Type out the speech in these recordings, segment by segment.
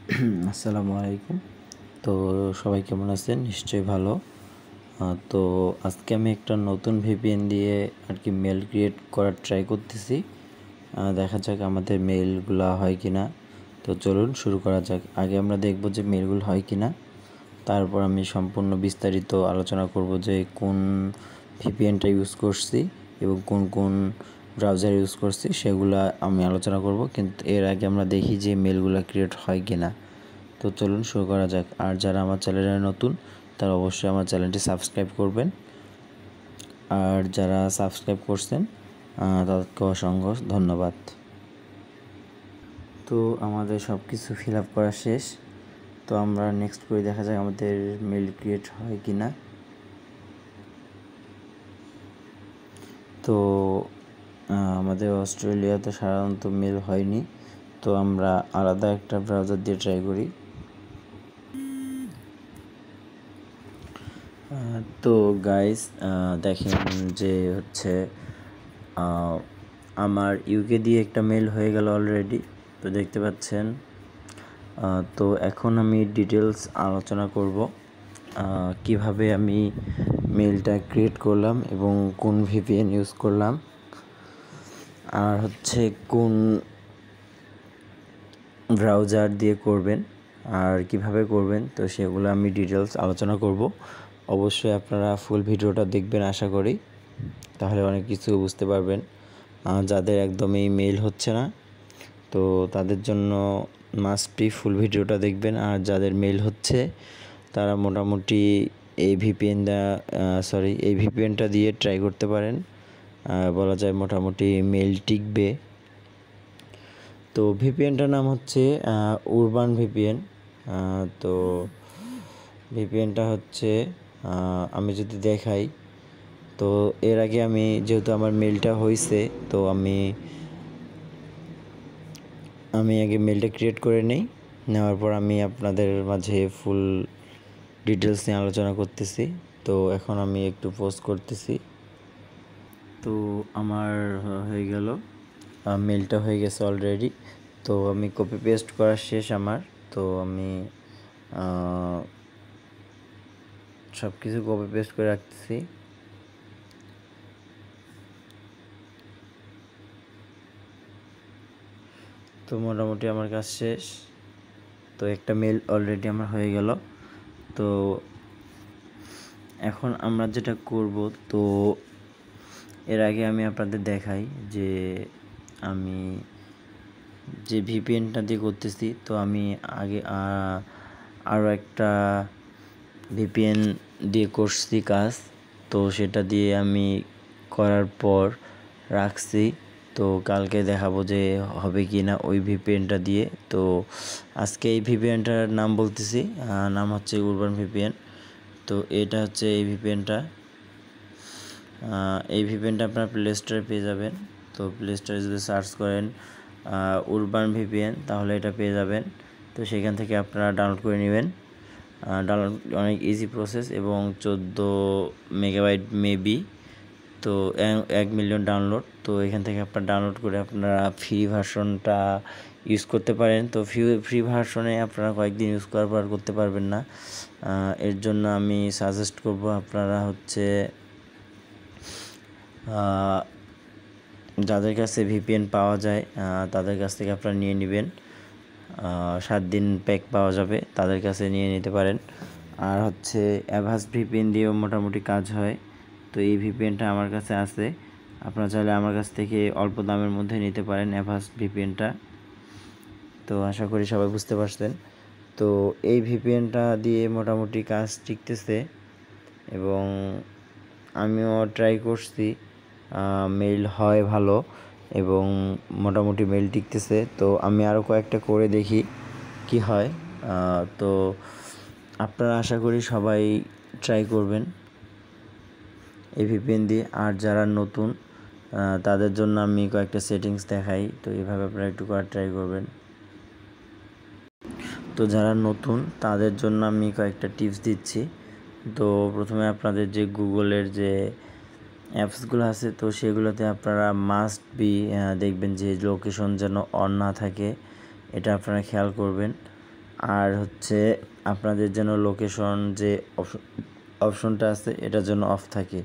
আসসালামু আলাইকুম। তো সবাই কেমন আছেন? নিশ্চয়ই ভালো। তো আজকে আমি একটা নতুন ভিপিএন দিয়ে আর কি মেল ক্রিয়েট করার ট্রাই করতেছি। দেখা যাক আমাদের মেলগুলো হয় কি না। তো চলুন শুরু করা যাক। আগে আমরা দেখব যে মেলগুলো হয় কি না। তারপর আমি সম্পূর্ণ বিস্তারিত আলোচনা করব যে কোন ভিপিএনটা ইউজ করছি এবং কোন কোন ব্রাউজার ইউজ করছি সেগুলো আমি আলোচনা করব। কিন্তু এর আগে আমরা দেখি যে মেলগুলো ক্রিয়েট হয় কি না। তো চলুন শুরু করা যাক। আর যারা আমার চ্যানেলে নতুন তারা অবশ্যই আমার চ্যানেলটি সাবস্ক্রাইব করবেন। আর যারা সাবস্ক্রাইব করছেন তাদেরকে অসংখ্য ধন্যবাদ। তো আমাদের সব কিছু ফিল আপ করা শেষ। তো আমরা নেক্সট করে দেখা যাক আমাদের মেল ক্রিয়েট হয় কি না। তো আমাদের অস্ট্রেলিয়াতে সাধারণত মেল হয়নি, তো আমরা আলাদা একটা ব্রাউজার দিয়ে ট্রাই করি। তো গাইস দেখেন যে হচ্ছে আমার ইউকে দিয়ে একটা মেল হয়ে গেল অলরেডি, তো দেখতে পাচ্ছেন। তো এখন আমি ডিটেলস আলোচনা করব কিভাবে আমি মেলটা ক্রিয়েট করলাম এবং কোন ভিপিএন ইউজ করলাম আর হচ্ছে কোন ব্রাউজার দিয়ে করবেন আর কিভাবে করবেন, তো সেগুলো আমি ডিটেলস আলোচনা করব। অবশ্যই আপনারা ফুল ভিডিওটা দেখবেন আশা করি, তাহলে অনেক কিছু বুঝতে পারবেন। যাদের একদমই মেল হচ্ছে না তো তাদের জন্য মাস্ট বি ফুল ভিডিওটা দেখবেন। আর যাদের মেল হচ্ছে তারা মোটামুটি এই ভিপিএনটা দিয়ে ট্রাই করতে পারেন। বলা যায় মোটামুটি মেল টিকবে। তো ভিপিএনটার নাম হচ্ছে উরবান ভিপিএন। তো ভিপিএনটা হচ্ছে আমি যদি দেখাই, তো এর আগে আমি যেহেতু আমার মেলটা হয়েছে, তো আমি আগে মেলটা ক্রিয়েট করে নেই। নেওয়ার পর আমি আপনাদের মাঝে ফুল ডিটেলস নিয়ে আলোচনা করতেছি। তো এখন আমি একটু পোস্ট করতেছি। তো আমার হয়ে গেল, মেলটা হয়ে গেছে অলরেডি। তো আমি কপি পেস্ট করা শেষ আমার। তো আমি সব কিছু কপি পেস্ট করে রাখতেছি। তো মোটামুটি আমার কাজ শেষ। তো একটা মেল অলরেডি আমার হয়ে গেল। তো এখন আমরা যেটা করব, তো এর আগে আমি আপনাদের দেখাই যে আমি যে ভিপিএনটা দিয়ে করতেছি। তো আমি আগে আরও একটা ভিপিএন দিয়ে করছি কাজ, তো সেটা দিয়ে আমি করার পর রাখছি। তো কালকে দেখাবো যে হবে কি না ওই ভিপিএনটা দিয়ে। তো আজকে এই ভিপিএনটার নাম বলতেছি, নাম হচ্ছে উরবান ভিপিএন। তো এটা হচ্ছে এই ভিপিএনটা। এই ভিপিএনটা আপনার প্লে স্টোরে পেয়ে যাবেন। তো প্লে স্টোরে যদি সার্চ করেন উরবান ভিপিএন তাহলে এটা পেয়ে যাবেন। তো সেখান থেকে আপনারা ডাউনলোড করে নেবেন। ডাউনলোড অনেক ইজি প্রসেস এবং 14 মেগাবাইট মেবি। তো 1 মিলিয়ন ডাউনলোড। তো এখান থেকে আপনারা ডাউনলোড করে আপনারা ফ্রি ভার্সনটা ইউজ করতে পারেন। তো ফ্রি ভার্সনে আপনারা কয়েকদিন ইউজ করার পর করতে পারবেন না। এর জন্য আমি সাজেস্ট করব আপনারা হচ্ছে যাদের কাছে ভিপিএন পাওয়া যায় তাদের কাছ থেকে আপনারা নিয়ে নেবেন। 7 দিন প্যাক পাওয়া যাবে, তাদের কাছে নিয়ে নিতে পারেন। আর হচ্ছে অ্যাভাস্ট ভিপিএন দিয়েও মোটামুটি কাজ হয়। তো এই ভিপিএনটা আমার কাছে আছে, আপনারা চাইলে আমার কাছ থেকে অল্প দামের মধ্যে নিতে পারেন অ্যাভাস্ট ভিপিএনটা। তো আশা করি সবাই বুঝতে পারছেন। তো এই ভিপিএনটা দিয়ে মোটামুটি কাজ টিকতেছে এবং আমিও ট্রাই করছি, মেল হয় ভালো এবং মোটামুটি মেল টিকতেছে। তো আমি আরও কয়েকটা করে দেখি কি হয়। তো আপনারা আশা করি সবাই ট্রাই করবেন এই ভিপিএন দিয়ে। আর যারা নতুন তাদের জন্য আমি কয়েকটা সেটিংস দেখাই। তো এইভাবে আপনারা একটু করার ট্রাই করবেন। তো যারা নতুন তাদের জন্য আমি কয়েকটা টিপস দিচ্ছি। তো প্রথমে আপনাদের যে গুগলের যে অ্যাপসগুলো আছে তো সেগুলোতে আপনারা মাস্ট বি দেখবেন যে লোকেশন যেন অন না থাকে, এটা আপনারা খেয়াল করবেন। আর হচ্ছে আপনাদের যেন লোকেশন যে অপশনটা আছে এটার জন্য অফ থাকে,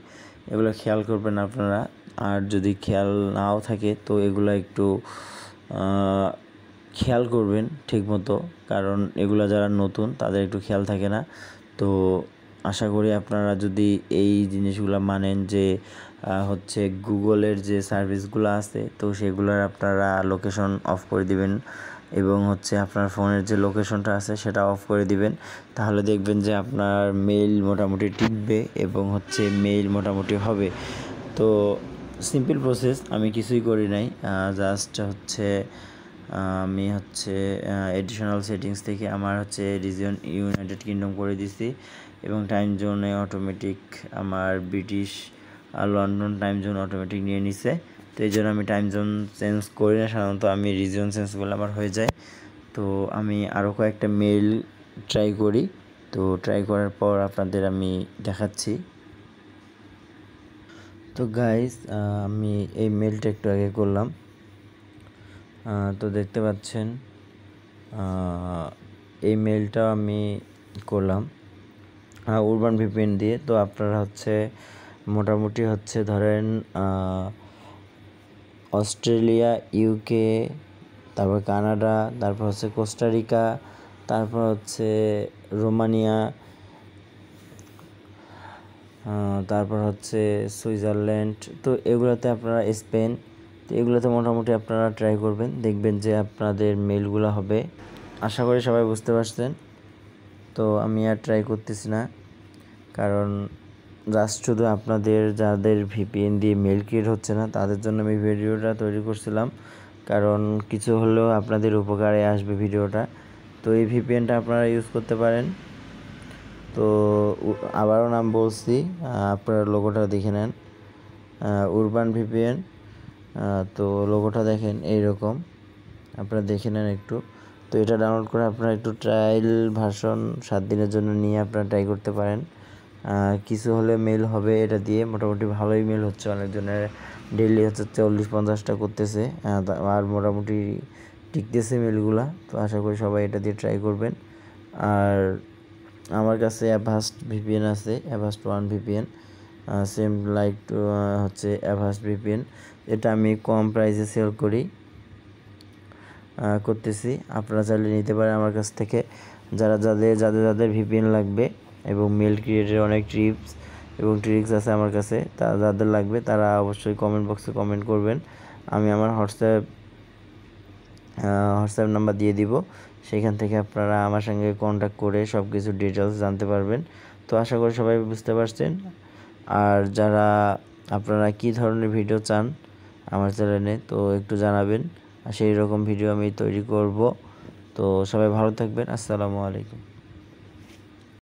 এগুলো খেয়াল করবেন আপনারা। আর যদি খেয়াল নাও থাকে তো এগুলো একটু খেয়াল করবেন ঠিকমতো, কারণ এগুলো যারা নতুন তাদের একটু খেয়াল থাকে না। তো আশা করি আপনারা যদি এই জিনিসগুলো মানেন যে হচ্ছে গুগলের যে সার্ভিসগুলো আছে তো সেগুলোর আপনারা লোকেশন অফ করে দিবেন, এবং হচ্ছে আপনার ফোনের যে লোকেশনটা আছে সেটা অফ করে দিবেন। তাহলে দেখবেন যে আপনার মেইল মোটামুটি টিকবে এবং হচ্ছে মেইল মোটামুটি হবে। তো সিম্পল প্রসেস, আমি কিছুই করি নাই, জাস্ট হচ্ছে আমি হচ্ছে এডিশনাল সেটিংস থেকে আমার হচ্ছে রিজিয়ন ইউনাইটেড কিংডম করে দিছি, এবং টাইম জোনে অটোমেটিক আমার ব্রিটিশ আর লন্ডন টাইম জোন অটোমেটিক নিয়ে নিছে। তো এই জন্য আমি টাইম জোন চেঞ্জ করি না, সাধারণত আমি রিজিয়ন চেঞ্জ করলে আমার হয়ে যায়। তো আমি আরও কয়েকটা মেইল ট্রাই করি, তো ট্রাই করার পর আপনাদের আমি দেখাচ্ছি। তো গাইস, আমি এই মেইলটা একটু আগে করলাম, তো দেখতে পাচ্ছেন এই মেইলটা আমি করলাম উরবান ভিপিএন দিয়ে। তো আপনারা হচ্ছে মোটামুটি হচ্ছে ধরেন অস্ট্রেলিয়া, ইউকে, তারপর কানাডা, তারপর হচ্ছে কোস্টারিকা, তারপর হচ্ছে রোমানিয়া, তারপর হচ্ছে সুইজারল্যান্ড, তো এগুলোতে আপনারা স্পেন, তো এগুলোতে মোটামুটি আপনারা ট্রাই করবেন, দেখবেন যে আপনাদের মেলগুলো হবে। আশা করি সবাই বুঝতে পারছেন। তো আমি আর ট্রাই করতেছি না, কারণ জাস্ট শুধু আপনাদের যাদের ভিপিএন দিয়ে মেল ক্রিয়েট হচ্ছে না তাদের জন্য আমি ভিডিওটা তৈরি করছিলাম, কারণ কিছু হলেও আপনাদের উপকারে আসবে ভিডিওটা। তো এই ভিপিএনটা আপনারা ইউজ করতে পারেন। তো আবারও নাম বলছি, আপনারা লোগোটা দেখে নেন, উরবান ভিপিএন। তো লোগোটা দেখেন এইরকম, আপনারা দেখে নেন একটু। তো এটা ডাউনলোড করে আপনারা একটু ট্রায়াল ভার্সন 7 দিনের জন্য নিয়ে আপনারা ট্রাই করতে পারেন। কিছু হলে মেল হবে এটা দিয়ে, মোটামুটি ভালোই মেল হচ্ছে, অনেকজনের ডেইলি হচ্ছে 40-50টা করতেছে, আর মোটামুটি টিকতেছে মেলগুলা। তো আশা করি সবাই এটা দিয়ে ট্রাই করবেন। আর আমার কাছে অ্যাভাস্ট ভিপিএন আছে, অ্যাভাস্ট 1 ভিপিএন, সেম লাইক হচ্ছে অ্যাভাস্ট ভিপিএন, এটা আমি কম প্রাইসে সেল করতেছি। আপনারা চাইলে নিতে পারেন আমার কাছ থেকে। যাদের ভিপিএন লাগবে এবং মেল ক্রিয়েটের অনেক টিপস এবং ট্রিক্স আছে আমার কাছে, যাদের লাগবে তারা অবশ্যই কমেন্ট বক্সে কমেন্ট করবেন। আমি আমার হোয়াটসঅ্যাপ নাম্বার দিয়ে দিব, সেখান থেকে আপনারা আমার সঙ্গে কন্ট্যাক্ট করে সব কিছু ডিটেলস জানতে পারবেন। তো আশা করি সবাই বুঝতে পারছেন। আর যারা আপনারা কী ধরনের ভিডিও চান আমার চ্যানেলে তো একটু জানাবেন, আর সেই রকম ভিডিও আমি তৈরি করব। তো সবাই ভালো থাকবেন, আসসালামু আলাইকুম।